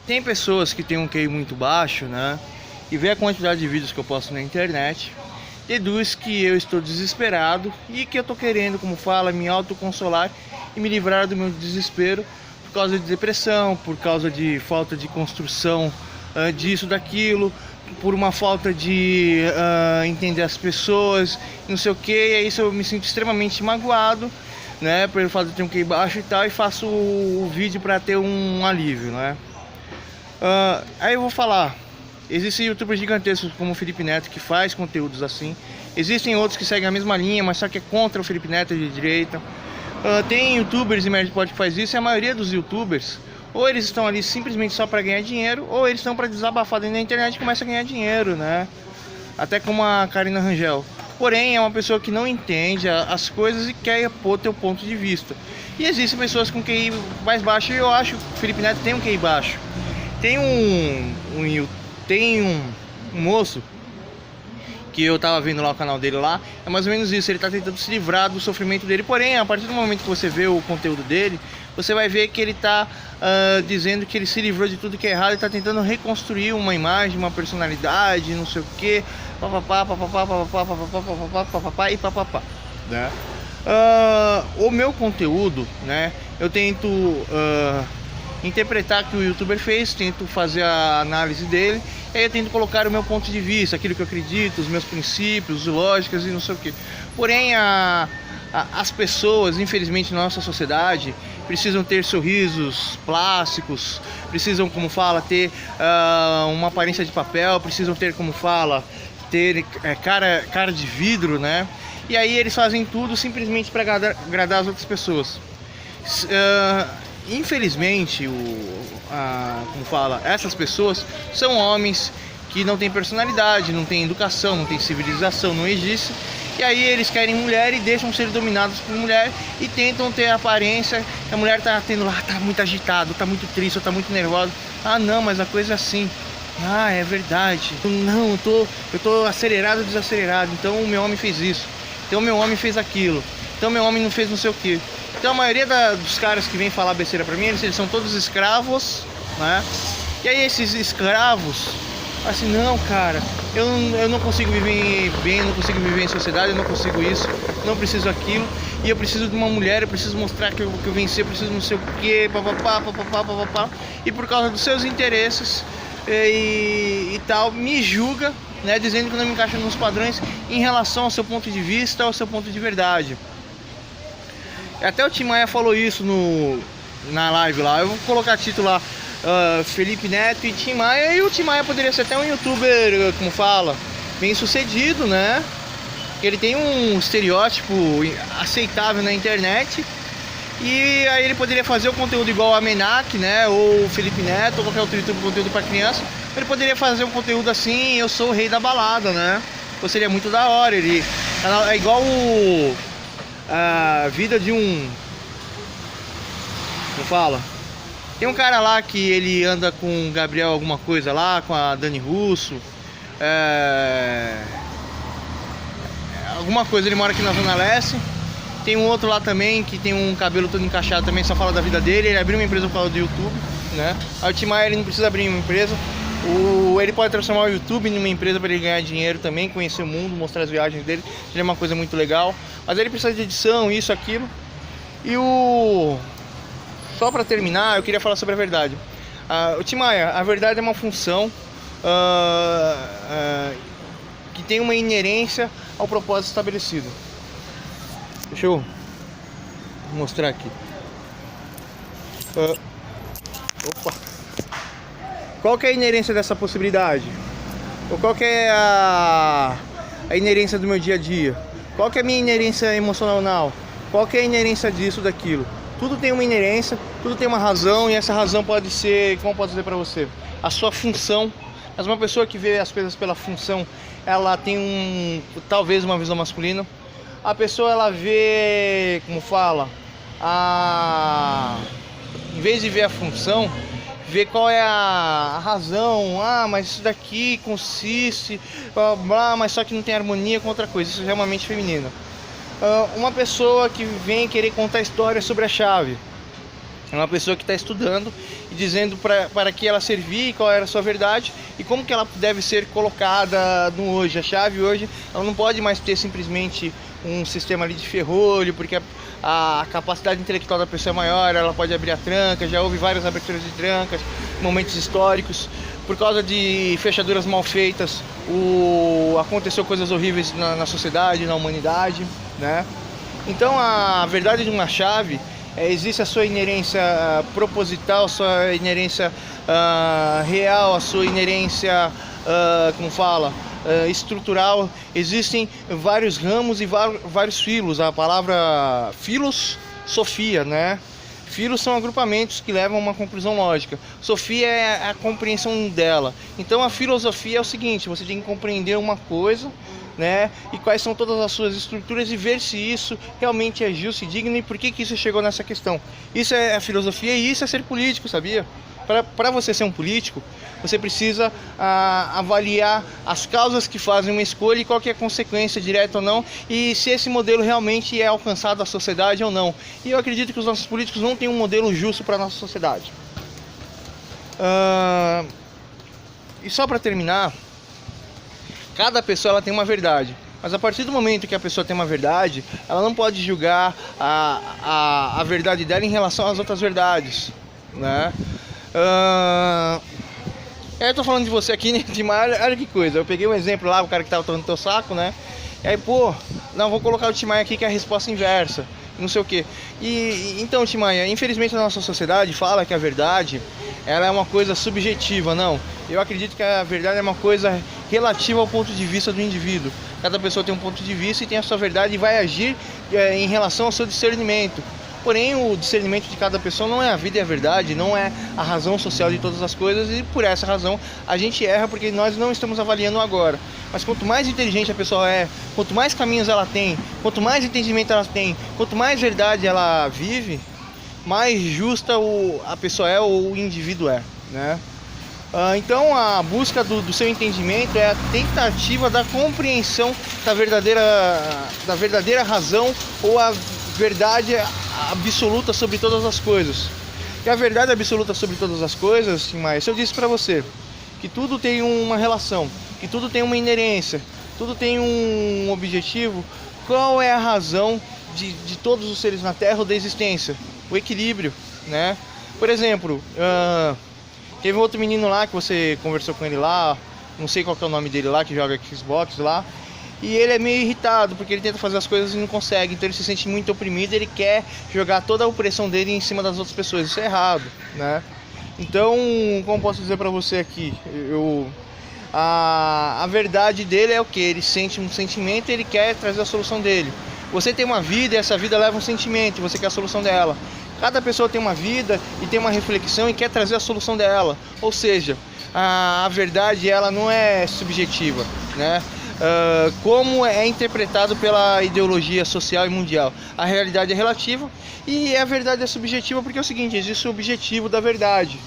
Tem pessoas que têm um QI muito baixo, né? E vê a quantidade de vídeos que eu posto na internet, deduz que eu estou desesperado e que eu estou querendo, como fala, me autoconsolar e me livrar do meu desespero por causa de depressão, por causa de falta de construção disso, daquilo, por uma falta de entender as pessoas, não sei o que. E aí isso eu me sinto extremamente magoado, né, pelo fato de ter um QI baixo e tal, e faço o vídeo para ter um alívio, né? Aí eu vou falar, existem youtubers gigantescos como o Felipe Neto que faz conteúdos assim, existem outros que seguem a mesma linha, mas só que é contra o Felipe Neto, de direita. Tem youtubers e Nerdpod que faz isso, e a maioria dos youtubers, ou eles estão ali simplesmente só para ganhar dinheiro, ou eles estão para desabafar dentro da internet e começam a ganhar dinheiro, né? Até como a Karina Rangel. Porém, é uma pessoa que não entende as coisas e quer pôr teu ponto de vista. E existem pessoas com QI mais baixo, e eu acho que o Felipe Neto tem um QI baixo. Tem um moço que eu tava vendo lá o canal dele lá, é mais ou menos isso, ele tá tentando se livrar do sofrimento dele, porém, a partir do momento que você vê o conteúdo dele, você vai ver que ele tá dizendo que ele se livrou de tudo que é errado e tá tentando reconstruir uma imagem, uma personalidade, não sei o que, papapá, papapá, papapá, papapá, papapá, papapá e papapá, né? O meu conteúdo, né, eu tento interpretar o que o youtuber fez, tento fazer a análise dele, e aí eu tento colocar o meu ponto de vista, aquilo que eu acredito, os meus princípios, lógicas e não sei o que. Porém, as pessoas, infelizmente, na nossa sociedade, precisam ter sorrisos plásticos, precisam, como fala, ter uma aparência de papel, precisam ter, como fala, ter cara de vidro, né? E aí eles fazem tudo simplesmente para agradar as outras pessoas. Infelizmente, como fala, essas pessoas são homens que não têm personalidade, não têm educação, não têm civilização, não existe. E aí eles querem mulher e deixam ser dominados por mulher e tentam ter a aparência que a mulher tá tendo lá, tá muito agitado, tá muito triste, ou tá muito nervosa. Ah, não, mas a coisa é assim. Ah, é verdade. Não, eu tô acelerado, desacelerado. Então o meu homem fez isso. Então o meu homem fez aquilo. Então meu homem não fez não sei o que. Então a maioria dos caras que vem falar besteira pra mim, eles são todos escravos, né? E aí esses escravos, assim, não, cara, eu não consigo viver bem, não consigo viver em sociedade, eu não consigo isso, não preciso aquilo, e eu preciso de uma mulher, eu preciso mostrar que eu venci, eu preciso não sei o que, papapá, papapá, papapá, e por causa dos seus interesses e tal, me julga, né, dizendo que não me encaixa nos padrões em relação ao seu ponto de vista, ao seu ponto de verdade. Até o Tim Maia falou isso na live lá. Eu vou colocar título lá, Felipe Neto e Tim Maia. E o Tim Maia poderia ser até um youtuber, como fala, bem sucedido, né? Que ele tem um estereótipo aceitável na internet. E aí ele poderia fazer o conteúdo igual a Menac, né? Ou o Felipe Neto, ou qualquer outro youtuber com conteúdo para criança. Ele poderia fazer um conteúdo assim, eu sou o rei da balada, né? Então seria muito da hora. Ele é igual a vida de um... Como fala? Tem um cara lá que ele anda com o Gabriel alguma coisa lá, com a Dani Russo. Alguma coisa, ele mora aqui na Zona Leste. Tem um outro lá também que tem um cabelo todo encaixado também, só fala da vida dele. Ele abriu uma empresa por causa do YouTube, né? Aí o Tim Maia, ele não precisa abrir uma empresa. Ele pode transformar o YouTube em uma empresa para ele ganhar dinheiro também, conhecer o mundo, mostrar as viagens dele. Seria uma coisa muito legal. Mas ele precisa de edição, isso, aquilo. E só para terminar, eu queria falar sobre a verdade. O Tim Maia, a verdade é uma função que tem uma inerência ao propósito estabelecido. Deixa eu mostrar aqui. Opa! Qual que é a inerência dessa possibilidade? Ou qual que é a inerência do meu dia a dia? Qual que é a minha inerência emocional? Qual que é a inerência disso, daquilo? Tudo tem uma inerência, tudo tem uma razão, e essa razão pode ser, como eu posso dizer pra você, a sua função. Mas uma pessoa que vê as coisas pela função, ela tem talvez uma visão masculina. A pessoa, ela vê, como fala, em vez de ver a função, ver qual é a razão. Ah, mas isso daqui consiste, blá, blá, mas só que não tem harmonia com outra coisa. Isso é uma mente feminina. Uma pessoa que vem querer contar histórias sobre a chave, É uma pessoa que está estudando e dizendo para que ela servir, qual era a sua verdade e como que ela deve ser colocada no hoje. A chave hoje, ela não pode mais ter simplesmente um sistema ali de ferrolho, porque a capacidade intelectual da pessoa é maior, ela pode abrir a tranca, já houve várias aberturas de trancas, momentos históricos. Por causa de fechaduras mal feitas, aconteceu coisas horríveis na sociedade, na humanidade, né? Então a verdade de uma chave... existe a sua inerência proposital, a sua inerência real, a sua inerência, estrutural. Existem vários ramos e vários filos. A palavra filosofia, né? Filos são agrupamentos que levam a uma conclusão lógica. Sofia é a compreensão dela. Então a filosofia é o seguinte: você tem que compreender uma coisa, né, e quais são todas as suas estruturas e ver se isso realmente é justo e digno e por que isso chegou nessa questão. Isso é a filosofia e isso é ser político, sabia? Para você ser um político, você precisa avaliar as causas que fazem uma escolha e qual que é a consequência, direta ou não, e se esse modelo realmente é alcançado da sociedade ou não. E eu acredito que os nossos políticos não têm um modelo justo para a nossa sociedade. E só para terminar, cada pessoa ela tem uma verdade, mas a partir do momento que a pessoa tem uma verdade, ela não pode julgar a verdade dela em relação às outras verdades, né? Eu tô falando de você aqui, né, Timaya, olha que coisa, eu peguei um exemplo lá, o cara que tava tomando teu saco, né? E aí, não, vou colocar o Timaya aqui que é a resposta inversa, não sei o que. Então, Timaya, infelizmente a nossa sociedade fala que a verdade, ela é uma coisa subjetiva. Não, eu acredito que a verdade é uma coisa relativa ao ponto de vista do indivíduo. Cada pessoa tem um ponto de vista e tem a sua verdade e vai agir em relação ao seu discernimento. Porém, o discernimento de cada pessoa não é a vida e a verdade, não é a razão social de todas as coisas, e por essa razão a gente erra, porque nós não estamos avaliando agora. Mas quanto mais inteligente a pessoa é, quanto mais caminhos ela tem, quanto mais entendimento ela tem, quanto mais verdade ela vive, mais justa a pessoa é ou o indivíduo é, né? Então a busca do seu entendimento é a tentativa da compreensão da verdadeira razão ou a verdade absoluta sobre todas as coisas. E a verdade absoluta sobre todas as coisas, mas se eu disse para você que tudo tem uma relação, que tudo tem uma inerência, tudo tem um objetivo, qual é a razão de todos os seres na Terra ou da existência? O equilíbrio, né? Por exemplo, teve um outro menino lá que você conversou com ele lá, não sei qual que é o nome dele lá, que joga Xbox lá, e ele é meio irritado porque ele tenta fazer as coisas e não consegue, então ele se sente muito oprimido, ele quer jogar toda a opressão dele em cima das outras pessoas. Isso é errado, né? Então, como posso dizer pra você aqui, a verdade dele é o que? Ele sente um sentimento e ele quer trazer a solução dele. Você tem uma vida e essa vida leva um sentimento e você quer a solução dela. Cada pessoa tem uma vida e tem uma reflexão e quer trazer a solução dela. Ou seja, a verdade ela não é subjetiva, né? Como é interpretado pela ideologia social e mundial. A realidade é relativa e a verdade é subjetiva, porque é o seguinte: existe o objetivo da verdade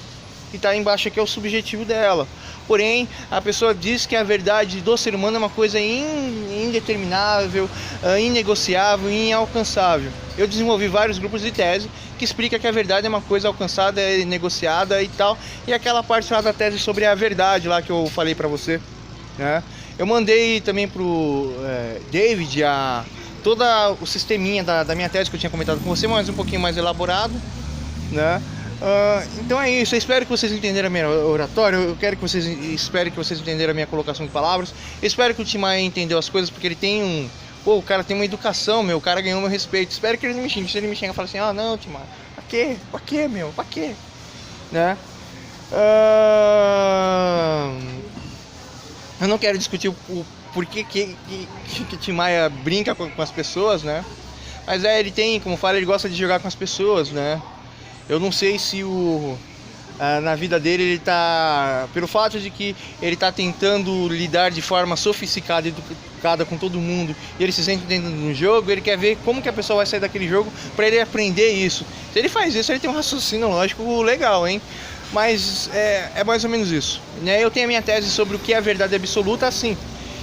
e está embaixo aqui é o subjetivo dela. Porém, a pessoa diz que a verdade do ser humano é uma coisa indeterminável, inegociável, inalcançável. Eu desenvolvi vários grupos de tese que explica que a verdade é uma coisa alcançada, negociada e tal. E aquela parte lá da tese sobre a verdade lá que eu falei pra você, né? Eu mandei também pro David todo o sisteminha da minha tese que eu tinha comentado com você, mas um pouquinho mais elaborado, né? Então é isso, eu espero que vocês entenderam a minha oratória, espero que vocês entenderam a minha colocação de palavras. Eu espero que o Timaya entendeu as coisas, porque ele tem o cara tem uma educação, o cara ganhou meu respeito. Espero que ele não me xingue, se ele me xinga, fala assim: não, Timaya, pra quê? Pra quê, meu? Pra quê? Né? Eu não quero discutir o porquê que Timaya brinca com as pessoas, né? Mas ele tem, como fala, ele gosta de jogar com as pessoas, né? Eu não sei se na vida dele ele tá... Pelo fato de que ele tá tentando lidar de forma sofisticada e educada com todo mundo, e ele se sente dentro de um jogo, ele quer ver como que a pessoa vai sair daquele jogo para ele aprender isso. Se ele faz isso, ele tem um raciocínio lógico legal, hein? Mas é mais ou menos isso, né? Eu tenho a minha tese sobre o que é a verdade absoluta, assim.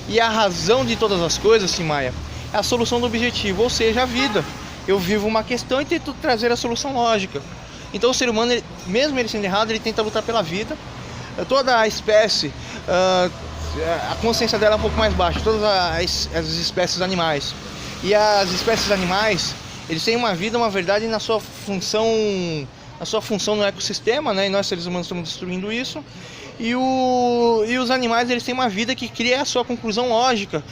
E a razão de todas as coisas, Timaya, é a solução do objetivo, ou seja, a vida. Eu vivo uma questão e tento trazer a solução lógica. Então o ser humano, mesmo ele sendo errado, ele tenta lutar pela vida. Toda a espécie, a consciência dela é um pouco mais baixa, todas as espécies animais. E as espécies animais, eles têm uma vida, uma verdade na sua função no ecossistema, né? E nós seres humanos estamos destruindo isso. E os animais, eles têm uma vida que cria a sua conclusão lógica,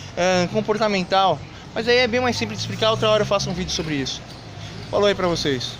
comportamental. Mas aí é bem mais simples de explicar, outra hora eu faço um vídeo sobre isso. Falou aí pra vocês.